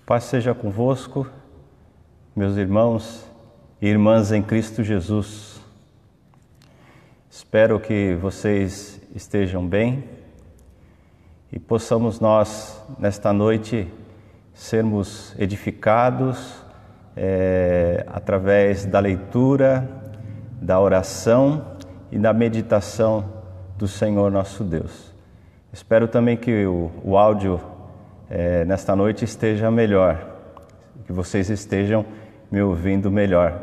Paz seja convosco, meus irmãos e irmãs em Cristo Jesus. Espero que vocês estejam bem e possamos nós, nesta noite, sermos edificados através da leitura, da oração e da meditação do Senhor nosso Deus. Espero também que o áudio nesta noite esteja melhor, que vocês estejam me ouvindo melhor.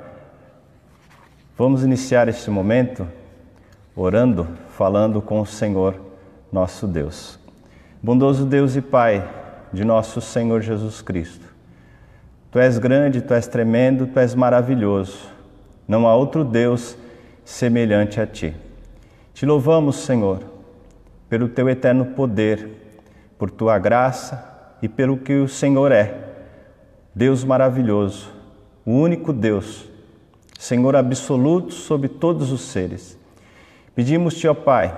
Vamos iniciar este momento orando, falando com o Senhor nosso Deus. Bondoso Deus e Pai de nosso Senhor Jesus Cristo, Tu és grande, Tu és tremendo, Tu és maravilhoso. Não há outro Deus semelhante a Ti. Te louvamos, Senhor, pelo Teu eterno poder, por Tua graça e pelo que o Senhor é, Deus maravilhoso, o único Deus, Senhor absoluto sobre todos os seres. Pedimos-te, ó Pai,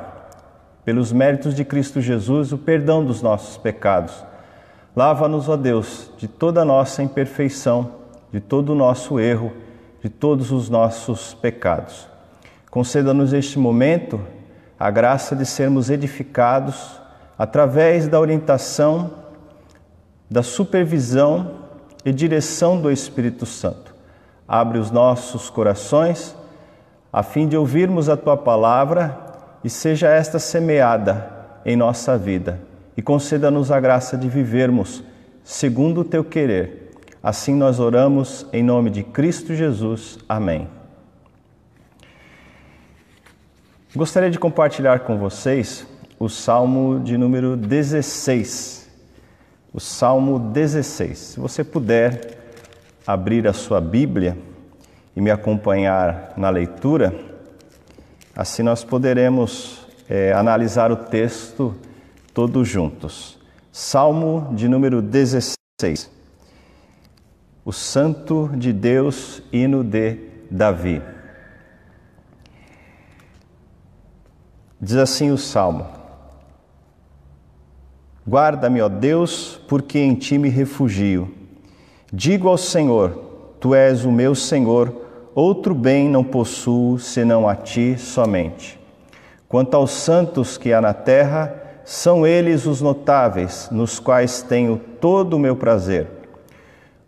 pelos méritos de Cristo Jesus, o perdão dos nossos pecados. Lava-nos, ó Deus, de toda a nossa imperfeição, de todo o nosso erro, de todos os nossos pecados. Conceda-nos este momento a graça de sermos edificados através da orientação, da supervisão e direção do Espírito Santo. Abre os nossos corações a fim de ouvirmos a Tua palavra e seja esta semeada em nossa vida e conceda-nos a graça de vivermos segundo o Teu querer. Assim nós oramos em nome de Cristo Jesus. Amém. Gostaria de compartilhar com vocês o Salmo de número 16. O Salmo 16. Se você puder abrir a sua Bíblia e me acompanhar na leitura, assim nós poderemos analisar o texto todos juntos. Salmo de número 16. O Santo de Deus, hino de Davi. Diz assim o Salmo: Guarda-me, ó Deus, porque em Ti me refugio. Digo ao Senhor, Tu és o meu Senhor, outro bem não possuo, senão a Ti somente. Quanto aos santos que há na terra, são eles os notáveis, nos quais tenho todo o meu prazer.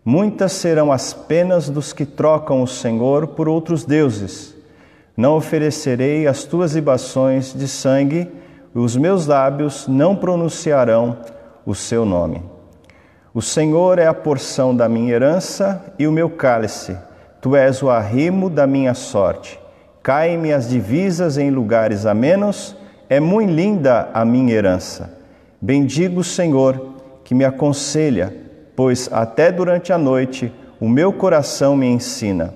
Muitas serão as penas dos que trocam o Senhor por outros deuses. Não oferecerei as Tuas libações de sangue, os meus lábios não pronunciarão o Seu nome. O Senhor é a porção da minha herança e o meu cálice. Tu és o arrimo da minha sorte. Caem-me as divisas em lugares amenos, é muito linda a minha herança. Bendigo o Senhor, que me aconselha, pois até durante a noite o meu coração me ensina.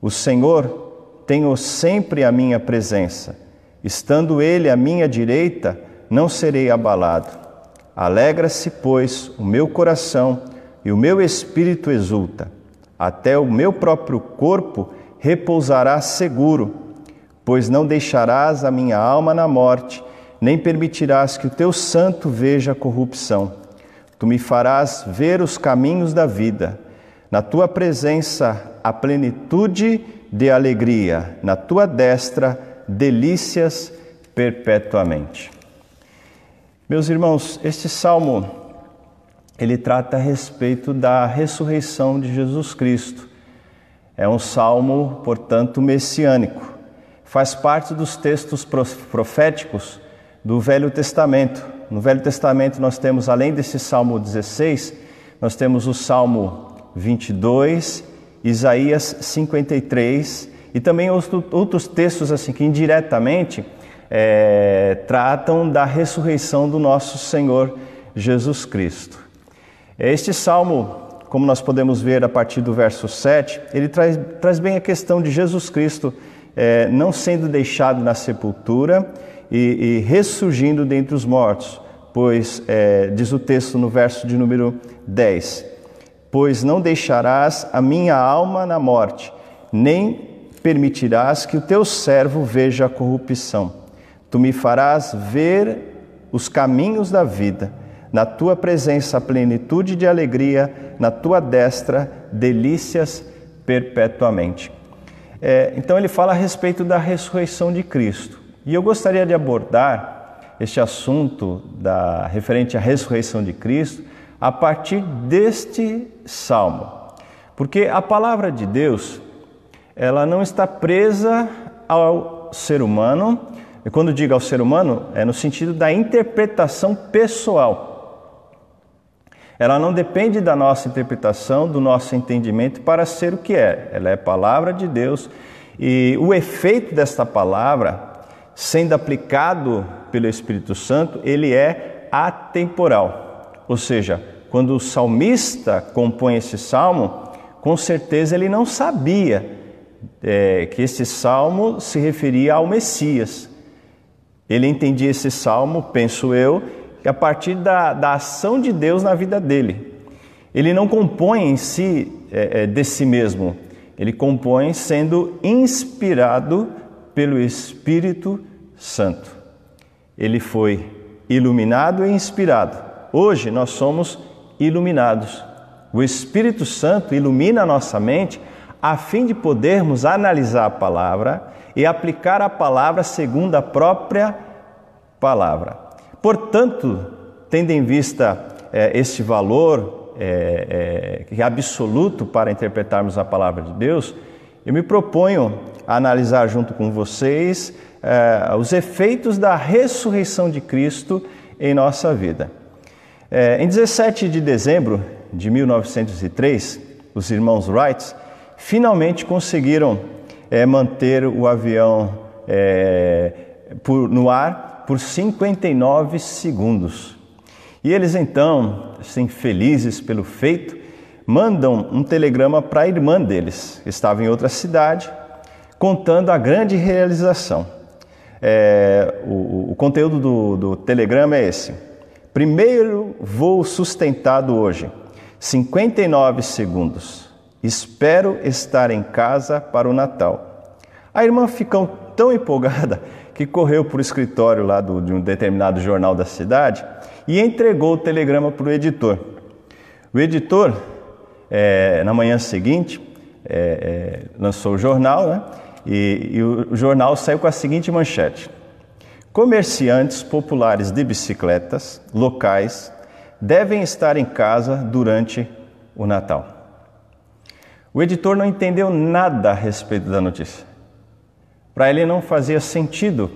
O Senhor tem sempre a minha presença. Estando Ele à minha direita, não serei abalado. Alegra-se, pois, o meu coração e o meu espírito exulta. Até o meu próprio corpo repousará seguro, pois não deixarás a minha alma na morte, nem permitirás que o teu santo veja a corrupção. Tu me farás ver os caminhos da vida. Na tua presença a plenitude de alegria, na tua destra delícias perpetuamente. Meus irmãos, este salmo, ele trata a respeito da ressurreição de Jesus Cristo. É um salmo, portanto, messiânico. Faz parte dos textos proféticos do Velho Testamento. No Velho Testamento nós temos, além desse Salmo 16, nós temos o Salmo 22, Isaías 53 e também outros textos assim que indiretamente tratam da ressurreição do nosso Senhor Jesus Cristo. Este salmo, como nós podemos ver a partir do verso 7, ele traz bem a questão de Jesus Cristo não sendo deixado na sepultura e ressurgindo dentre os mortos, pois diz o texto no verso de número 10, pois não deixarás a minha alma na morte, nem permitirás que o teu servo veja a corrupção. Tu me farás ver os caminhos da vida. Na tua presença, a plenitude de alegria, na tua destra, delícias perpetuamente. Então ele fala a respeito da ressurreição de Cristo. E eu gostaria de abordar este assunto referente à ressurreição de Cristo a partir deste salmo. Porque a palavra de Deus, ela não está presa ao ser humano. E quando digo ao ser humano, é no sentido da interpretação pessoal. Ela não depende da nossa interpretação, do nosso entendimento para ser o que é. Ela é palavra de Deus e o efeito desta palavra, sendo aplicado pelo Espírito Santo, ele é atemporal. Ou seja, quando o salmista compõe esse salmo, com certeza ele não sabia que esse salmo se referia ao Messias. Ele entendia esse salmo, penso eu, a partir da ação de Deus na vida dele. Ele não compõe em si de si mesmo, ele compõe sendo inspirado pelo Espírito Santo. Ele foi iluminado e inspirado. Hoje nós somos iluminados. O Espírito Santo ilumina a nossa mente a fim de podermos analisar a palavra e aplicar a palavra segundo a própria palavra. Portanto, tendo em vista este valor que é absoluto para interpretarmos a palavra de Deus, eu me proponho a analisar junto com vocês os efeitos da ressurreição de Cristo em nossa vida. Em 17 de dezembro de 1903, os irmãos Wright finalmente conseguiram manter o avião no ar por 59 segundos. E eles então, assim, felizes pelo feito, mandam um telegrama para a irmã deles, que estava em outra cidade, contando a grande realização. O conteúdo do telegrama é esse: primeiro voo sustentado hoje, 59 segundos. Espero estar em casa para o Natal. A irmã ficou tão empolgada que correu para o escritório lá de um determinado jornal da cidade e entregou o telegrama para o editor. O editor, na manhã seguinte, lançou o jornal, né? E o jornal saiu com a seguinte manchete: comerciantes populares de bicicletas locais devem estar em casa durante o Natal. O editor não entendeu nada a respeito da notícia. Para ele não fazia sentido,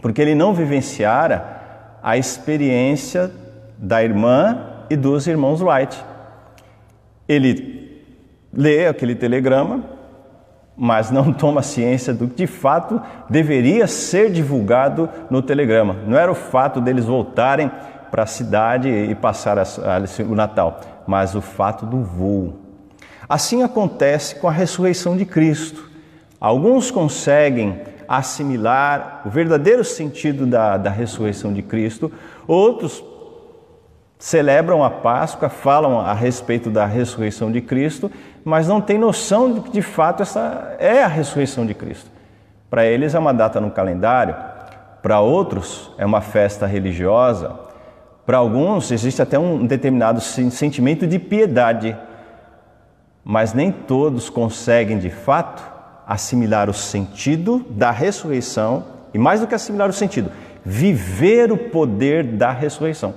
porque ele não vivenciara a experiência da irmã e dos irmãos Wright. Ele lê aquele telegrama, mas não toma ciência do que de fato deveria ser divulgado no telegrama. Não era o fato deles voltarem para a cidade e passar o Natal, mas o fato do voo. Assim acontece com a ressurreição de Cristo. Alguns conseguem assimilar o verdadeiro sentido da ressurreição de Cristo, outros celebram a Páscoa, falam a respeito da ressurreição de Cristo, mas não têm noção de que de fato essa é a ressurreição de Cristo. Para eles é uma data no calendário, para outros é uma festa religiosa, para alguns existe até um determinado sentimento de piedade, mas nem todos conseguem de fato assimilar o sentido da ressurreição e, mais do que assimilar o sentido, viver o poder da ressurreição.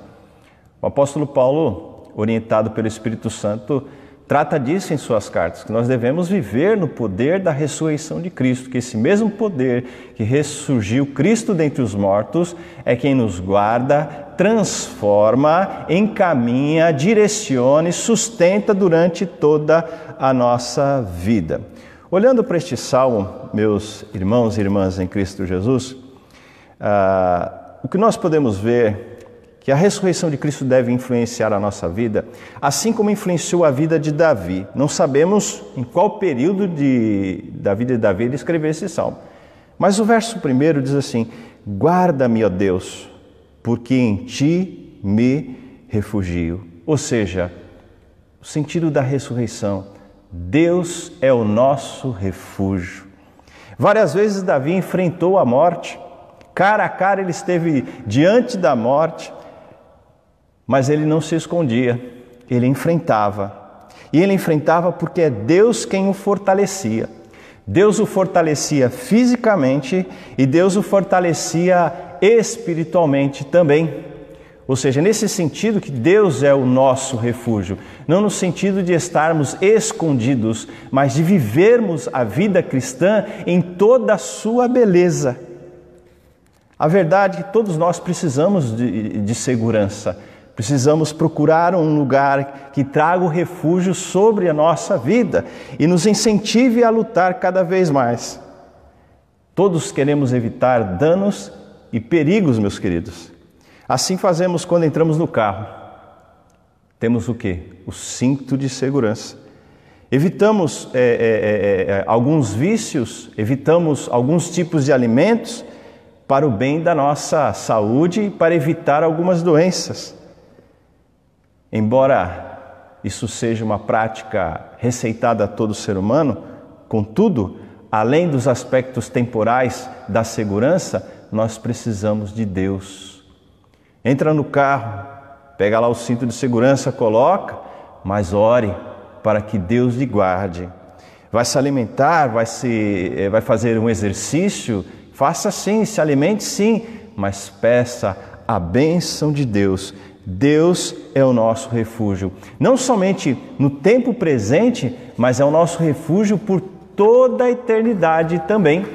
O apóstolo Paulo, orientado pelo Espírito Santo, trata disso em suas cartas, que nós devemos viver no poder da ressurreição de Cristo, que esse mesmo poder que ressurgiu Cristo dentre os mortos é quem nos guarda, transforma, encaminha, direciona e sustenta durante toda a nossa vida. Olhando para este salmo, meus irmãos e irmãs em Cristo Jesus, o que nós podemos ver que a ressurreição de Cristo deve influenciar a nossa vida, assim como influenciou a vida de Davi. Não sabemos em qual período da vida de Davi ele escreveu esse salmo. Mas o verso 1 diz assim: guarda-me, ó Deus, porque em ti me refugio. Ou seja, o sentido da ressurreição. Deus é o nosso refúgio. Várias vezes Davi enfrentou a morte. Cara a cara ele esteve diante da morte. Mas ele não se escondia, ele enfrentava. E ele enfrentava porque é Deus quem o fortalecia. Deus o fortalecia fisicamente e Deus o fortalecia espiritualmente também. Ou seja, nesse sentido que Deus é o nosso refúgio, não no sentido de estarmos escondidos, mas de vivermos a vida cristã em toda a sua beleza. A verdade é que todos nós precisamos de segurança, precisamos procurar um lugar que traga o refúgio sobre a nossa vida e nos incentive a lutar cada vez mais. Todos queremos evitar danos e perigos, meus queridos. Assim fazemos quando entramos no carro. Temos o quê? O cinto de segurança. Evitamos alguns vícios, evitamos alguns tipos de alimentos para o bem da nossa saúde e para evitar algumas doenças. Embora isso seja uma prática receitada a todo ser humano, contudo, além dos aspectos temporais da segurança, nós precisamos de Deus. Entra no carro, pega lá o cinto de segurança, coloca, mas ore para que Deus lhe guarde. Vai se alimentar, vai fazer um exercício, faça sim, se alimente sim, mas peça a bênção de Deus. Deus é o nosso refúgio, não somente no tempo presente, mas é o nosso refúgio por toda a eternidade também.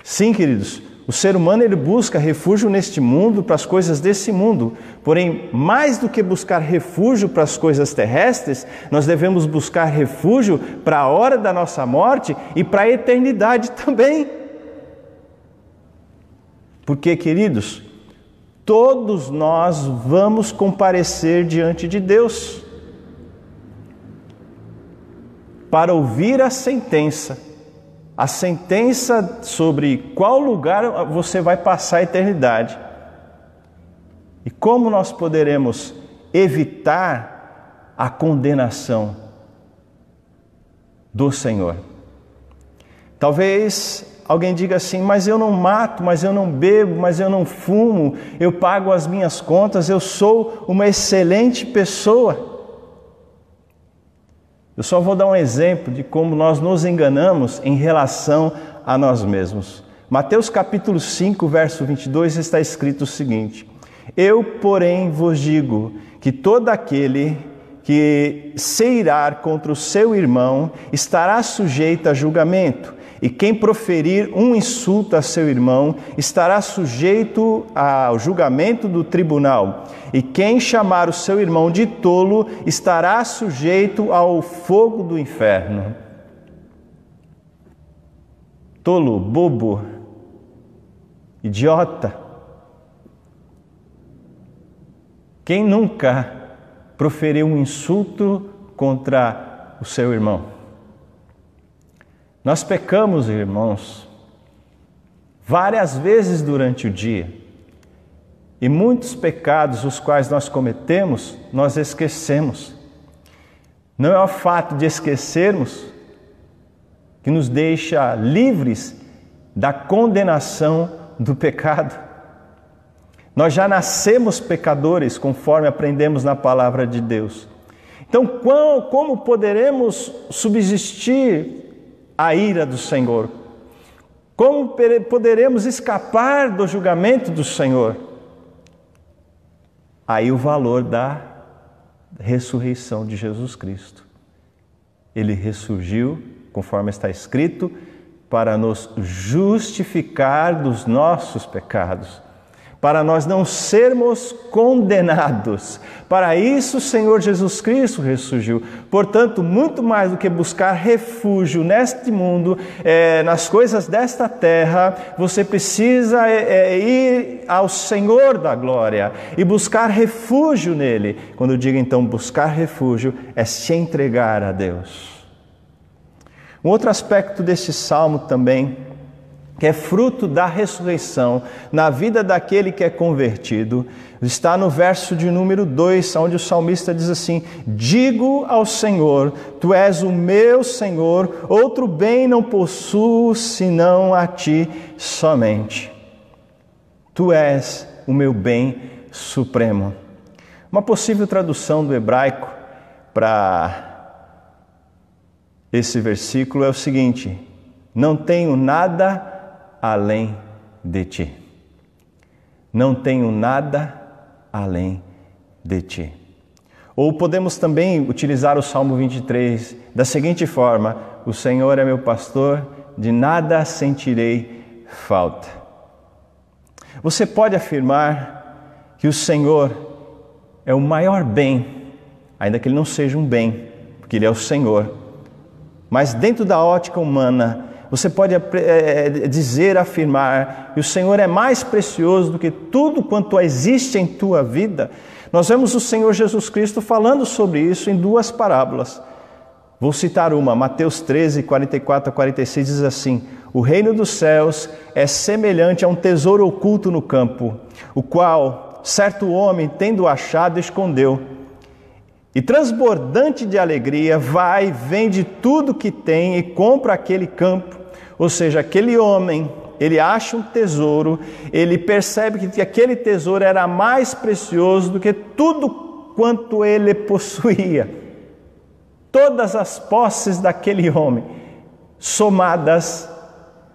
Sim, queridos, o ser humano ele busca refúgio neste mundo, para as coisas desse mundo. Porém, mais do que buscar refúgio para as coisas terrestres, nós devemos buscar refúgio para a hora da nossa morte e para a eternidade também. Porque, queridos, todos nós vamos comparecer diante de Deus para ouvir a sentença sobre qual lugar você vai passar a eternidade. E como nós poderemos evitar a condenação do Senhor? Talvez alguém diga assim, mas eu não mato, mas eu não bebo, mas eu não fumo, eu pago as minhas contas, eu sou uma excelente pessoa. Eu só vou dar um exemplo de como nós nos enganamos em relação a nós mesmos. Mateus capítulo 5, verso 22, está escrito o seguinte: Eu, porém, vos digo que todo aquele que se irar contra o seu irmão estará sujeito a julgamento, e quem proferir um insulto a seu irmão estará sujeito ao julgamento do tribunal. E quem chamar o seu irmão de tolo estará sujeito ao fogo do inferno. Tolo, bobo, idiota. Quem nunca proferiu um insulto contra o seu irmão? Nós pecamos, irmãos, várias vezes durante o dia. E muitos pecados os quais nós cometemos, nós esquecemos. Não é o fato de esquecermos que nos deixa livres da condenação do pecado. Nós já nascemos pecadores, conforme aprendemos na palavra de Deus. Então, como poderemos subsistir à ira do Senhor? Como poderemos escapar do julgamento do Senhor? Aí o valor da ressurreição de Jesus Cristo. Ele ressurgiu, conforme está escrito, para nos justificar dos nossos pecados, para nós não sermos condenados. Para isso o Senhor Jesus Cristo ressurgiu. Portanto, muito mais do que buscar refúgio neste mundo, nas coisas desta terra, você precisa ir ao Senhor da glória e buscar refúgio nele. Quando eu digo então buscar refúgio, é se entregar a Deus. Um outro aspecto desse salmo também, que é fruto da ressurreição na vida daquele que é convertido, está no verso de número 2, onde o salmista diz assim: Digo ao Senhor, Tu és o meu Senhor, outro bem não possuo senão a Ti somente. Tu és o meu bem supremo. Uma possível tradução do hebraico para esse versículo é o seguinte: não tenho nada além de ti. Não tenho nada além de ti. Ou podemos também utilizar o Salmo 23 da seguinte forma: o Senhor é meu pastor, de nada sentirei falta. Você pode afirmar que o Senhor é o maior bem, ainda que Ele não seja um bem, porque Ele é o Senhor. Mas dentro da ótica humana, você pode dizer, afirmar que o Senhor é mais precioso do que tudo quanto existe em tua vida. Nós vemos o Senhor Jesus Cristo falando sobre isso em duas parábolas. Vou citar uma, Mateus 13, 44 a 46, diz assim: o reino dos céus é semelhante a um tesouro oculto no campo, o qual certo homem, tendo achado, escondeu. E transbordante de alegria, vai, vende tudo que tem e compra aquele campo. Ou seja, aquele homem, ele acha um tesouro, ele percebe que aquele tesouro era mais precioso do que tudo quanto ele possuía. Todas as posses daquele homem, somadas,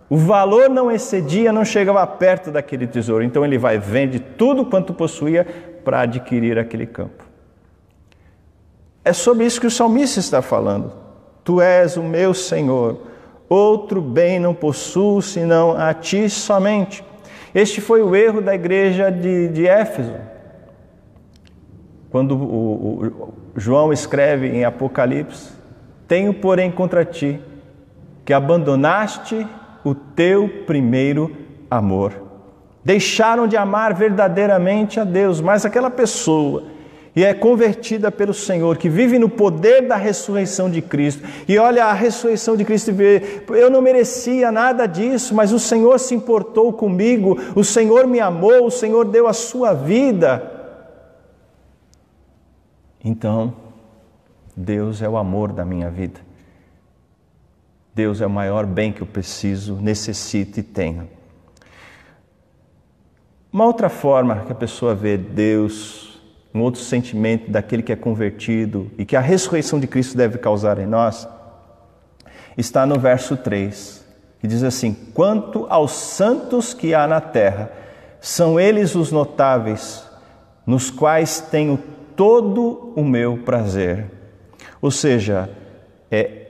o valor não excedia, não chegava perto daquele tesouro. Então ele vai, vende tudo quanto possuía para adquirir aquele campo. É sobre isso que o salmista está falando. Tu és o meu Senhor, outro bem não possuo senão a ti somente. Este foi o erro da igreja de Éfeso. Quando o João escreve em Apocalipse: tenho, porém, contra ti que abandonaste o teu primeiro amor. Deixaram de amar verdadeiramente a Deus, mas aquela pessoa e é convertida pelo Senhor, que vive no poder da ressurreição de Cristo, e olha a ressurreição de Cristo e vê: eu não merecia nada disso, mas o Senhor se importou comigo, o Senhor me amou, o Senhor deu a sua vida. Então, Deus é o amor da minha vida. Deus é o maior bem que eu preciso, necessito e tenho. Uma outra forma que a pessoa vê Deus, um outro sentimento daquele que é convertido e que a ressurreição de Cristo deve causar em nós, está no verso 3, que diz assim: quanto aos santos que há na terra, são eles os notáveis, nos quais tenho todo o meu prazer. Ou seja,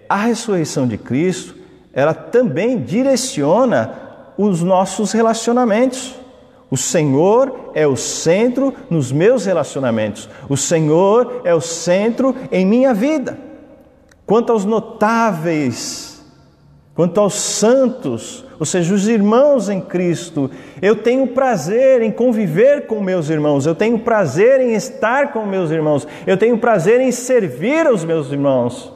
a ressurreição de Cristo, ela também direciona os nossos relacionamentos. O Senhor é o centro nos meus relacionamentos. O Senhor é o centro em minha vida. Quanto aos notáveis, quanto aos santos, ou seja, os irmãos em Cristo, eu tenho prazer em conviver com meus irmãos, eu tenho prazer em estar com meus irmãos, eu tenho prazer em servir aos meus irmãos.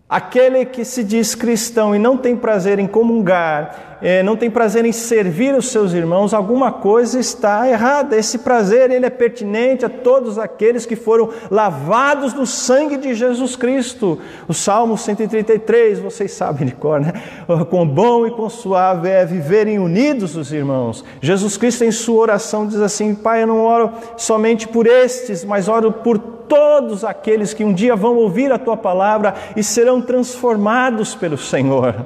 Aquele que se diz cristão e não tem prazer em comungar, não tem prazer em servir os seus irmãos, alguma coisa está errada. Esse prazer, ele é pertinente a todos aqueles que foram lavados no sangue de Jesus Cristo. O Salmo 133, vocês sabem de cor, né? Quão bom e quão suave é viverem unidos os irmãos. Jesus Cristo, em sua oração, diz assim: Pai, eu não oro somente por estes, mas oro por todos aqueles que um dia vão ouvir a Tua palavra e serão transformados pelo Senhor.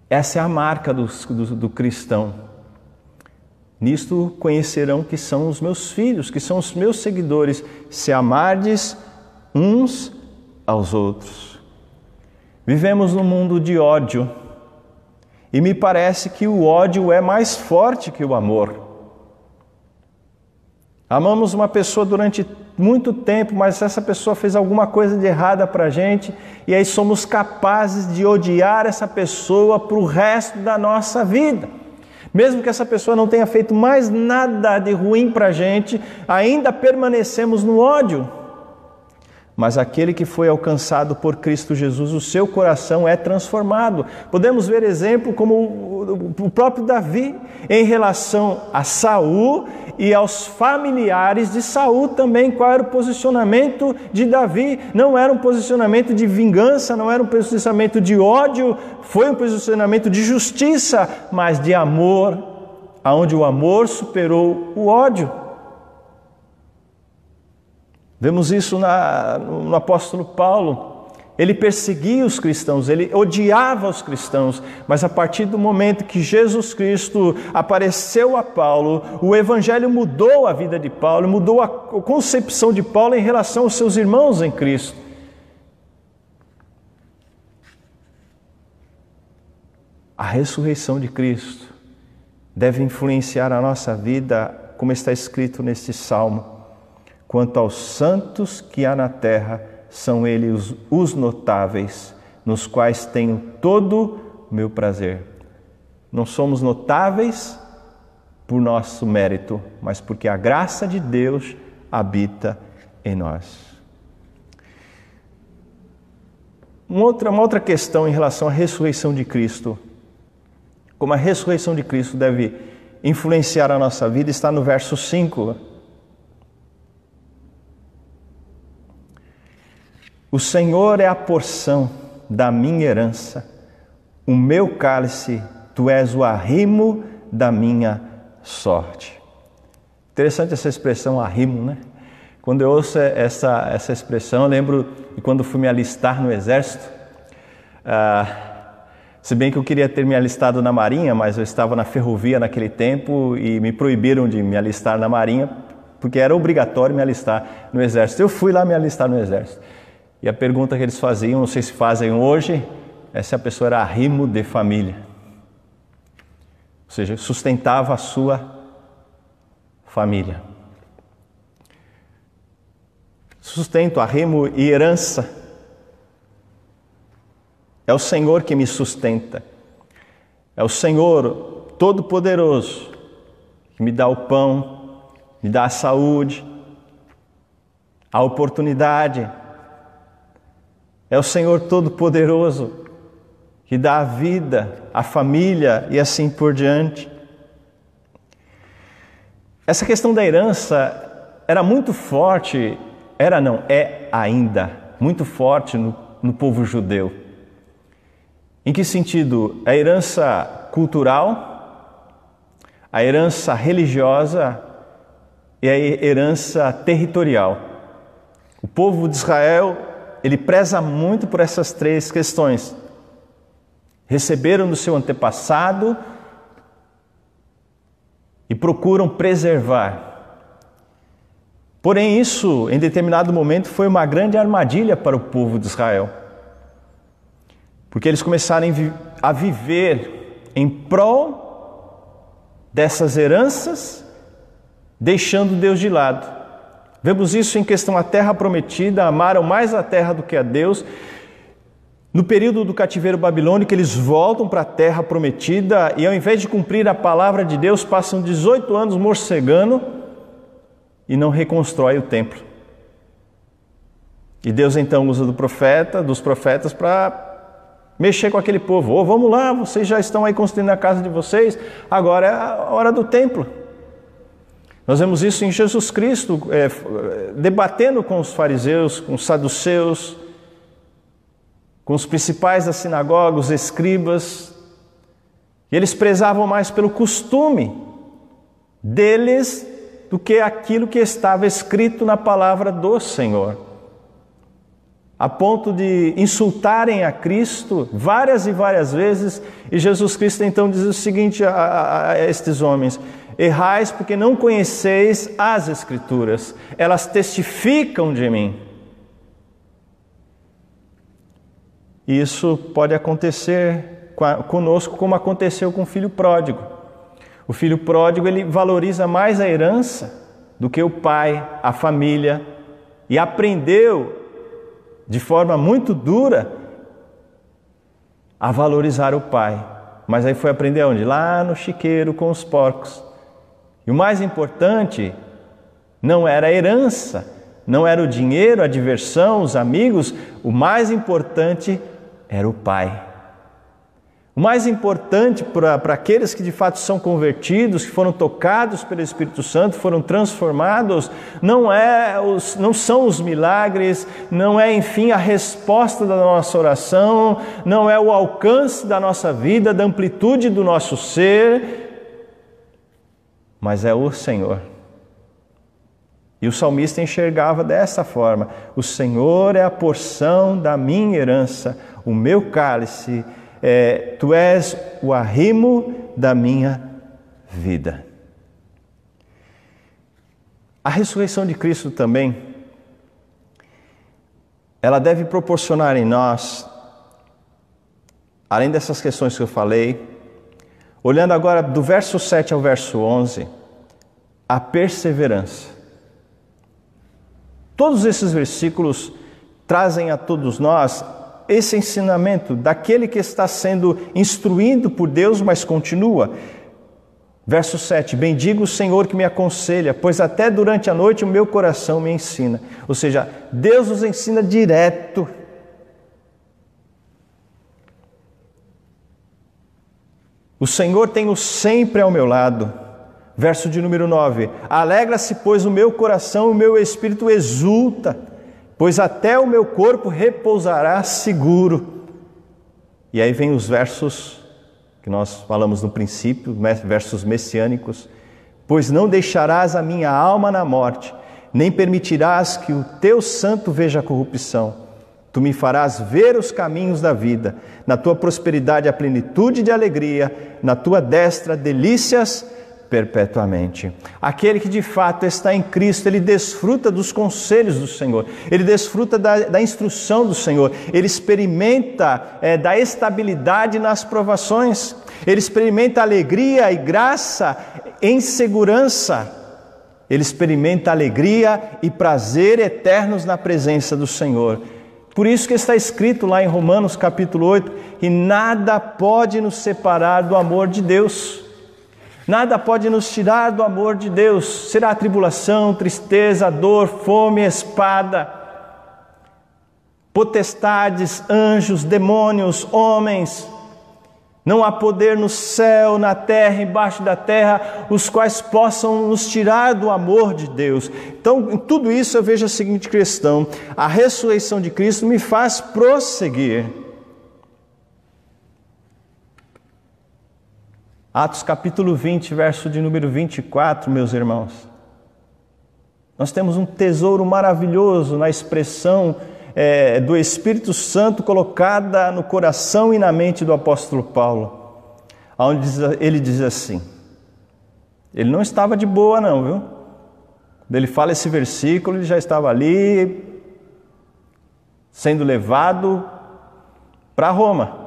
Essa é a marca do cristão. Nisto conhecerão que são os meus filhos, que são os meus seguidores, se amardes uns aos outros. Vivemos num mundo de ódio, e me parece que o ódio é mais forte que o amor. Amamos uma pessoa durante muito tempo, mas essa pessoa fez alguma coisa de errada para a gente, e aí somos capazes de odiar essa pessoa para o resto da nossa vida. Mesmo que essa pessoa não tenha feito mais nada de ruim para a gente, ainda permanecemos no ódio. Mas aquele que foi alcançado por Cristo Jesus, o seu coração é transformado. Podemos ver exemplo como o próprio Davi em relação a Saul e aos familiares de Saul também. Qual era o posicionamento de Davi? Não era um posicionamento de vingança, não era um posicionamento de ódio, foi um posicionamento de justiça, mas de amor aonde o amor superou o ódio. Vemos isso no apóstolo Paulo. Ele perseguia os cristãos, ele odiava os cristãos, mas a partir do momento que Jesus Cristo apareceu a Paulo, o evangelho mudou a vida de Paulo, mudou a concepção de Paulo em relação aos seus irmãos em Cristo. A ressurreição de Cristo deve influenciar a nossa vida, como está escrito neste salmo. Quanto aos santos que há na terra, são eles os notáveis, nos quais tenho todo o meu prazer. Não somos notáveis por nosso mérito, mas porque a graça de Deus habita em nós. Uma outra questão em relação à ressurreição de Cristo, como a ressurreição de Cristo deve influenciar a nossa vida, está no verso 5. O Senhor é a porção da minha herança, o meu cálice, tu és o arrimo da minha sorte. Interessante essa expressão, arrimo, né? Quando eu ouço essa expressão, eu lembro de quando fui me alistar no Exército. Se bem que eu queria ter me alistado na Marinha, mas eu estava na ferrovia naquele tempo e me proibiram de me alistar na Marinha, porque era obrigatório me alistar no Exército. Eu fui lá me alistar no Exército. E a pergunta que eles faziam, não sei se fazem hoje, é se a pessoa era arrimo de família. Ou seja, sustentava a sua família. Sustento, arrimo e herança. É o Senhor que me sustenta. É o Senhor Todo-Poderoso que me dá o pão, me dá a saúde, a oportunidade. É o Senhor Todo-Poderoso que dá a vida, a família e assim por diante. Essa questão da herança era muito forte, é ainda muito forte no povo judeu. Em que sentido? A herança cultural, a herança religiosa e a herança territorial. O povo de Israel, ele preza muito por essas três questões. Receberam do seu antepassado e procuram preservar. Porém, isso, em determinado momento, foi uma grande armadilha para o povo de Israel. Porque eles começaram a viver em prol dessas heranças, deixando Deus de lado. Vemos isso em questão à terra prometida, amaram mais a terra do que a Deus. No período do cativeiro babilônico, eles voltam para a terra prometida e ao invés de cumprir a palavra de Deus, passam 18 anos morcegando e não reconstrói o templo. E Deus então usa dos profetas para mexer com aquele povo. Vamos lá, vocês já estão aí construindo a casa de vocês, agora é a hora do templo. Nós vemos isso em Jesus Cristo, debatendo com os fariseus, com os saduceus, com os principais da sinagoga, os escribas. E eles prezavam mais pelo costume deles do que aquilo que estava escrito na palavra do Senhor. A ponto de insultarem a Cristo várias e várias vezes. E Jesus Cristo então diz o seguinte a estes homens: errais porque não conheceis as Escrituras, elas testificam de mim. Isso pode acontecer conosco como aconteceu com o filho pródigo. O filho pródigo, ele valoriza mais a herança do que o pai, a família, e aprendeu de forma muito dura a valorizar o pai. Mas aí foi aprender onde? Lá no chiqueiro com os porcos. E o mais importante não era a herança, não era o dinheiro, a diversão, os amigos. O mais importante era o Pai. O mais importante para aqueles que de fato são convertidos, que foram tocados pelo Espírito Santo, foram transformados, não são os milagres, não é, enfim, a resposta da nossa oração, não é o alcance da nossa vida, da amplitude do nosso ser, mas é o Senhor. E o salmista enxergava dessa forma: o Senhor é a porção da minha herança, o meu cálice, tu és o arrimo da minha vida. A ressurreição de Cristo também, ela deve proporcionar em nós, além dessas questões que eu falei, olhando agora do verso 7 ao verso 11, a perseverança. Todos esses versículos trazem a todos nós esse ensinamento daquele que está sendo instruído por Deus, mas continua. Verso 7, bendigo o Senhor que me aconselha, pois até durante a noite o meu coração me ensina. Ou seja, Deus nos ensina direto. O Senhor tem-o sempre ao meu lado. Verso de número 9, alegra-se, pois, o meu coração, o meu espírito exulta, pois até o meu corpo repousará seguro. E aí vem os versos que nós falamos no princípio, versos messiânicos. Pois não deixarás a minha alma na morte, nem permitirás que o teu santo veja a corrupção. Tu me farás ver os caminhos da vida, na tua prosperidade a plenitude de alegria, na tua destra delícias perpetuamente. Aquele que de fato está em Cristo, ele desfruta dos conselhos do Senhor, ele desfruta da instrução do Senhor, ele experimenta da estabilidade nas provações, ele experimenta alegria e graça em segurança, ele experimenta alegria e prazer eternos na presença do Senhor. Por isso que está escrito lá em Romanos capítulo 8, que nada pode nos separar do amor de Deus. Nada pode nos tirar do amor de Deus. Será tribulação, tristeza, dor, fome, espada, potestades, anjos, demônios, homens. Não há poder no céu, na terra, embaixo da terra, os quais possam nos tirar do amor de Deus. Então, em tudo isso eu vejo a seguinte questão: a ressurreição de Cristo me faz prosseguir. Atos capítulo 20, verso de número 24, meus irmãos. Nós temos um tesouro maravilhoso na expressão do Espírito Santo colocada no coração e na mente do apóstolo Paulo, onde ele diz assim, ele não estava de boa não, viu? Quando ele fala esse versículo, ele já estava ali, sendo levado para Roma,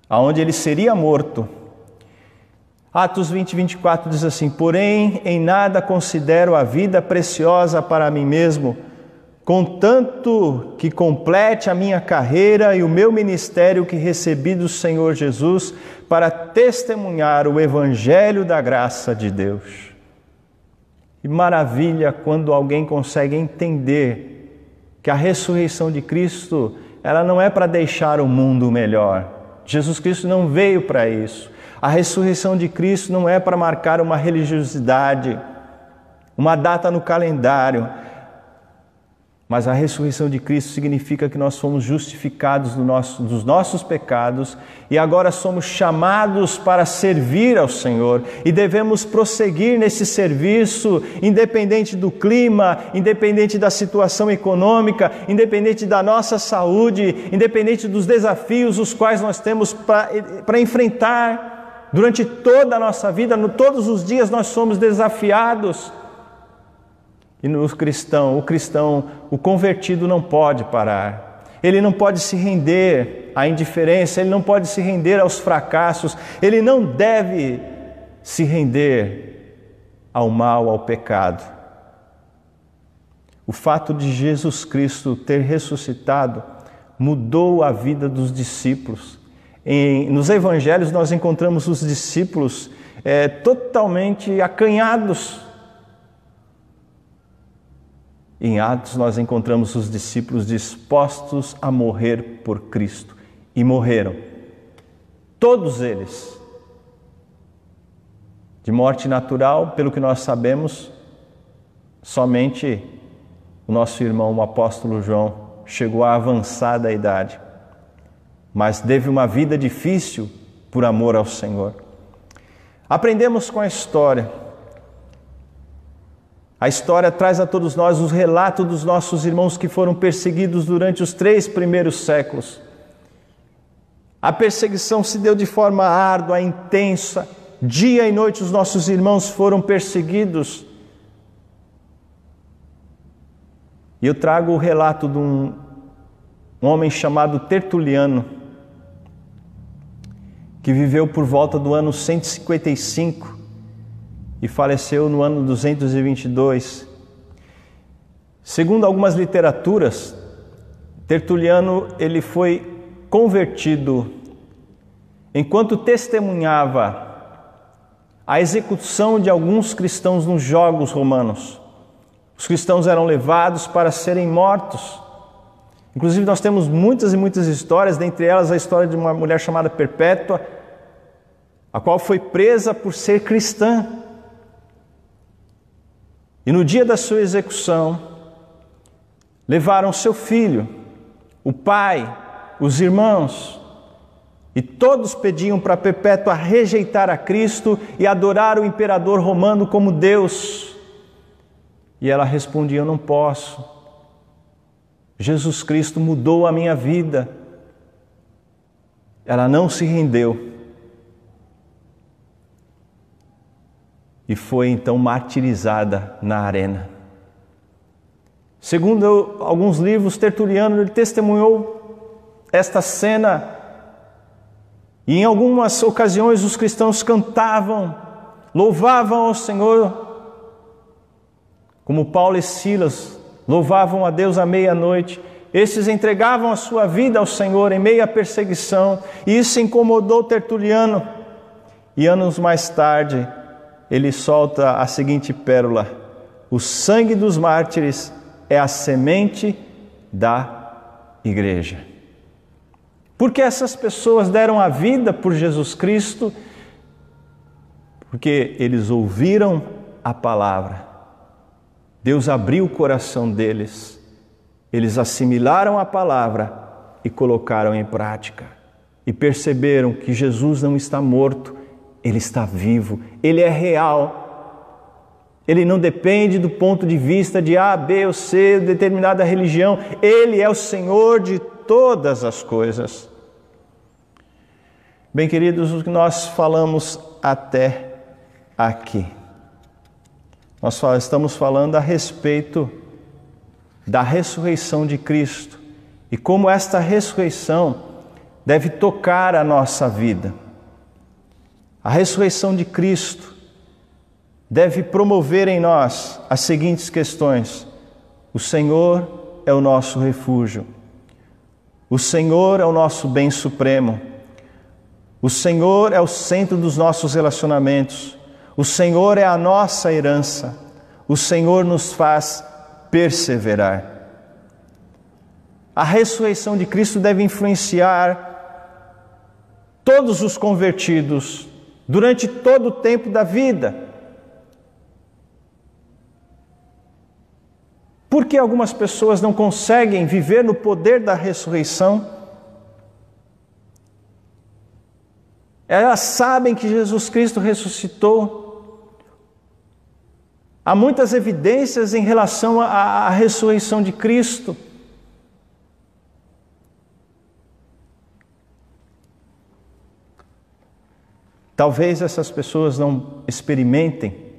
aonde ele seria morto. Atos 20, 24 diz assim, porém em nada considero a vida preciosa para mim mesmo, contanto que complete a minha carreira e o meu ministério que recebi do Senhor Jesus para testemunhar o evangelho da graça de Deus. E maravilha quando alguém consegue entender que a ressurreição de Cristo, ela não é para deixar o mundo melhor. Jesus Cristo não veio para isso. A ressurreição de Cristo não é para marcar uma religiosidade, uma data no calendário, mas a ressurreição de Cristo significa que nós fomos justificados dos nossos pecados e agora somos chamados para servir ao Senhor e devemos prosseguir nesse serviço, independente do clima, independente da situação econômica, independente da nossa saúde, independente dos desafios os quais nós temos para enfrentar durante toda a nossa vida. Todos os dias nós somos desafiados. E o cristão, o convertido não pode parar. Ele não pode se render à indiferença, ele não pode se render aos fracassos, ele não deve se render ao mal, ao pecado. O fato de Jesus Cristo ter ressuscitado mudou a vida dos discípulos. Nos evangelhos nós encontramos os discípulos totalmente acanhados. Em Atos nós encontramos os discípulos dispostos a morrer por Cristo. E morreram. Todos eles. De morte natural, pelo que nós sabemos, somente o nosso irmão, o apóstolo João, chegou à avançada idade. Mas teve uma vida difícil por amor ao Senhor. Aprendemos com a história. A história traz a todos nós os relatos dos nossos irmãos que foram perseguidos durante os 3 primeiros séculos. A perseguição se deu de forma árdua, intensa. Dia e noite os nossos irmãos foram perseguidos. E eu trago o relato de um homem chamado Tertuliano, que viveu por volta do ano 155 e faleceu no ano 222. Segundo algumas literaturas, Tertuliano ele foi convertido enquanto testemunhava a execução de alguns cristãos nos jogos romanos. Os cristãos eram levados para serem mortos. Inclusive nós temos muitas e muitas histórias, dentre elas a história de uma mulher chamada Perpétua, a qual foi presa por ser cristã. E no dia da sua execução, levaram seu filho, o pai, os irmãos, e todos pediam para Perpétua rejeitar a Cristo e adorar o imperador romano como Deus. E ela respondia: eu não posso. Jesus Cristo mudou a minha vida. Ela não se rendeu. E foi então martirizada na arena. Segundo alguns livros, Tertuliano ele testemunhou esta cena. E em algumas ocasiões os cristãos cantavam, louvavam ao Senhor, como Paulo e Silas louvavam a Deus à meia-noite. Esses entregavam a sua vida ao Senhor em meio à perseguição, e isso incomodou Tertuliano. E anos mais tarde, ele solta a seguinte pérola: o sangue dos mártires é a semente da igreja. Porque essas pessoas deram a vida por Jesus Cristo? Porque eles ouviram a palavra. Deus abriu o coração deles. Eles assimilaram a palavra e colocaram em prática. E perceberam que Jesus não está morto, Ele está vivo, Ele é real. Ele não depende do ponto de vista de A, B ou C, determinada religião. Ele é o Senhor de todas as coisas. Bem, queridos, o que nós falamos até aqui. Nós estamos falando a respeito da ressurreição de Cristo e como esta ressurreição deve tocar a nossa vida. A ressurreição de Cristo deve promover em nós as seguintes questões: o Senhor é o nosso refúgio, o Senhor é o nosso bem supremo, o Senhor é o centro dos nossos relacionamentos, o Senhor é a nossa herança, o Senhor nos faz perseverar. A ressurreição de Cristo deve influenciar todos os convertidos durante todo o tempo da vida. Por que algumas pessoas não conseguem viver no poder da ressurreição? Elas sabem que Jesus Cristo ressuscitou. Há muitas evidências em relação à ressurreição de Cristo. Talvez essas pessoas não experimentem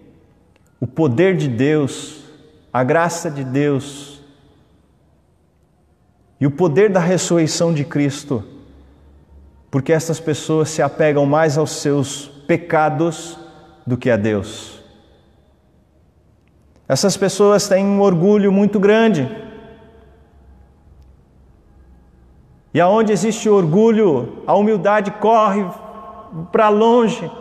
o poder de Deus, a graça de Deus e o poder da ressurreição de Cristo, porque essas pessoas se apegam mais aos seus pecados do que a Deus. Essas pessoas têm um orgulho muito grande. E aonde existe orgulho, a humildade corre para longe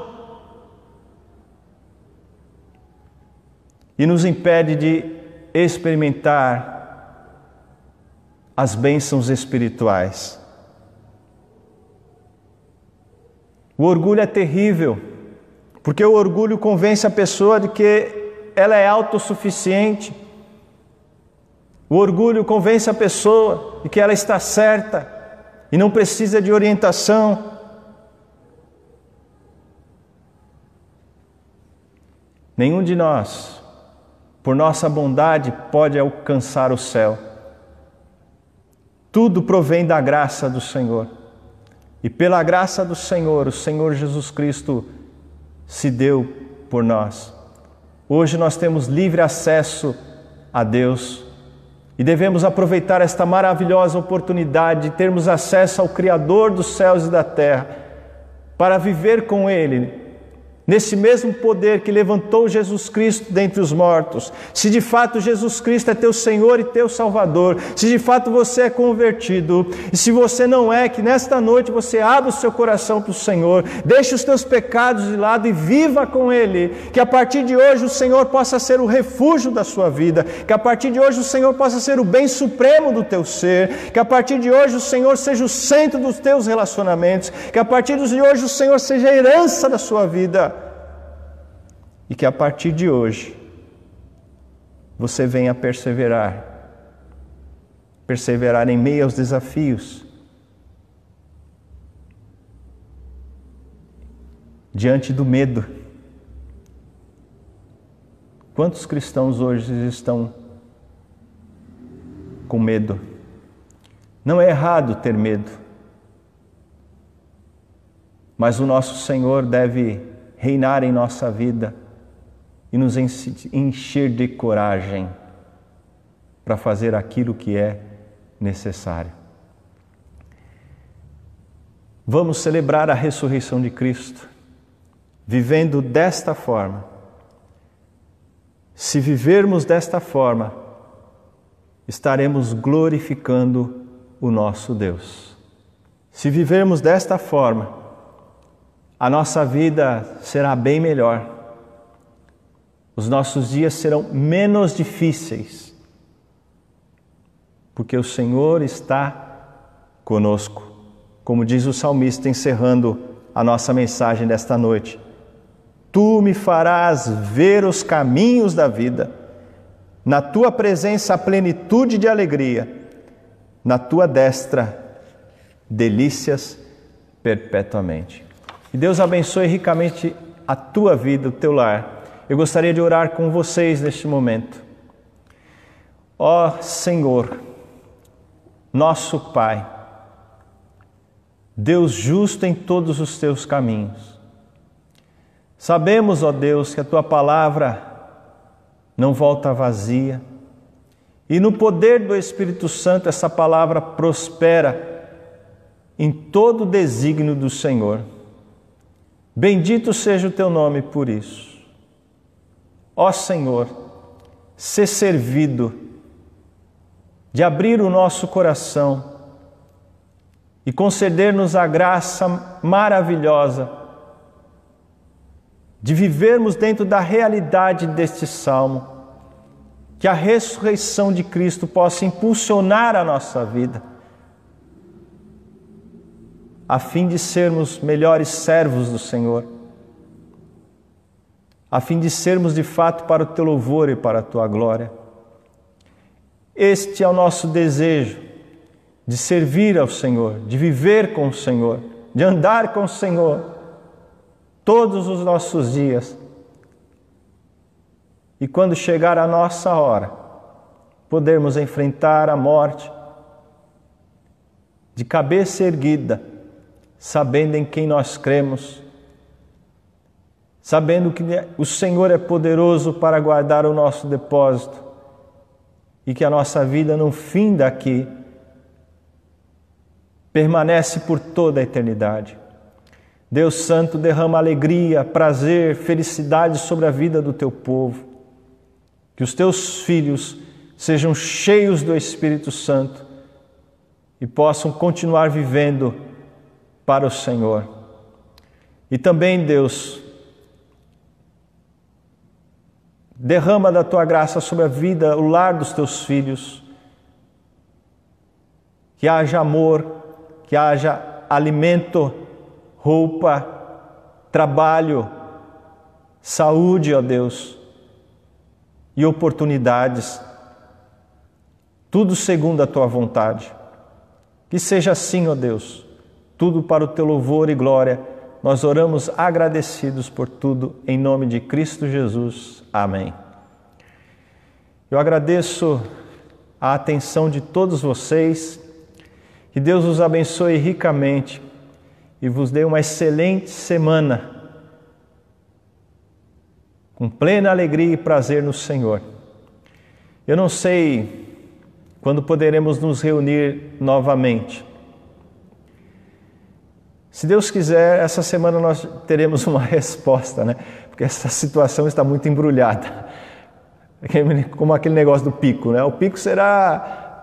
e nos impede de experimentar as bênçãos espirituais. O orgulho é terrível, porque o orgulho convence a pessoa de que ela é autossuficiente. O orgulho convence a pessoa de que ela está certa e não precisa de orientação. Nenhum de nós, por nossa bondade, pode alcançar o céu. Tudo provém da graça do Senhor. E pela graça do Senhor, o Senhor Jesus Cristo se deu por nós. Hoje nós temos livre acesso a Deus e devemos aproveitar esta maravilhosa oportunidade de termos acesso ao Criador dos céus e da terra para viver com Ele, nesse mesmo poder que levantou Jesus Cristo dentre os mortos. Se de fato Jesus Cristo é teu Senhor e teu Salvador, se de fato você é convertido, e se você não é, que nesta noite você abra o seu coração para o Senhor, deixe os teus pecados de lado e viva com Ele, que a partir de hoje o Senhor possa ser o refúgio da sua vida, que a partir de hoje o Senhor possa ser o bem supremo do teu ser, que a partir de hoje o Senhor seja o centro dos teus relacionamentos, que a partir de hoje o Senhor seja a herança da sua vida, e que a partir de hoje você venha perseverar em meio aos desafios, diante do medo. Quantos cristãos hoje estão com medo? Não é errado ter medo, mas o nosso Senhor deve reinar em nossa vida e nos encher de coragem para fazer aquilo que é necessário. Vamos celebrar a ressurreição de Cristo, vivendo desta forma. Se vivermos desta forma, estaremos glorificando o nosso Deus. Se vivermos desta forma, a nossa vida será bem melhor. Os nossos dias serão menos difíceis, porque o Senhor está conosco. Como diz o salmista, encerrando a nossa mensagem desta noite: Tu me farás ver os caminhos da vida, na Tua presença a plenitude de alegria, na Tua destra delícias perpetuamente. Que Deus abençoe ricamente a tua vida, o teu lar. Eu gostaria de orar com vocês neste momento. Ó Senhor, nosso Pai, Deus justo em todos os teus caminhos. Sabemos, ó Deus, que a tua palavra não volta vazia, e no poder do Espírito Santo essa palavra prospera em todo o desígnio do Senhor. Bendito seja o teu nome por isso. Ó Senhor, sê servido de abrir o nosso coração e conceder-nos a graça maravilhosa de vivermos dentro da realidade deste salmo, que a ressurreição de Cristo possa impulsionar a nossa vida, a fim de sermos melhores servos do Senhor, a fim de sermos de fato para o teu louvor e para a tua glória. Este é o nosso desejo, de servir ao Senhor, de viver com o Senhor, de andar com o Senhor todos os nossos dias. E quando chegar a nossa hora, podermos enfrentar a morte de cabeça erguida, sabendo em quem nós cremos, sabendo que o Senhor é poderoso para guardar o nosso depósito e que a nossa vida no fim daqui permanece por toda a eternidade. Deus Santo, derrama alegria, prazer, felicidade sobre a vida do teu povo. Que os teus filhos sejam cheios do Espírito Santo e possam continuar vivendo para o Senhor. E também, Deus, derrama da tua graça sobre a vida, o lar dos teus filhos. Que haja amor, que haja alimento, roupa, trabalho, saúde, ó Deus, e oportunidades, tudo segundo a tua vontade. Que seja assim, ó Deus, tudo para o teu louvor e glória, nós oramos agradecidos por tudo, em nome de Cristo Jesus. Amém. Eu agradeço a atenção de todos vocês, que Deus os abençoe ricamente e vos dê uma excelente semana, com plena alegria e prazer no Senhor. Eu não sei quando poderemos nos reunir novamente. Se Deus quiser, essa semana nós teremos uma resposta, né? Porque essa situação está muito embrulhada. Como aquele negócio do pico, né? O pico será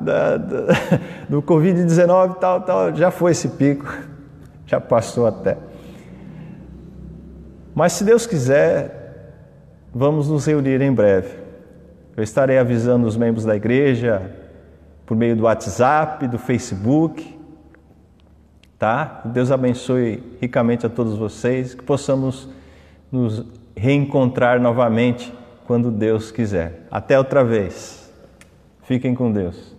do Covid-19 tal, já foi esse pico, já passou até. Mas se Deus quiser, vamos nos reunir em breve. Eu estarei avisando os membros da igreja por meio do WhatsApp, do Facebook, tá? Deus abençoe ricamente a todos vocês, que possamos nos reencontrar novamente quando Deus quiser. Até outra vez. Fiquem com Deus.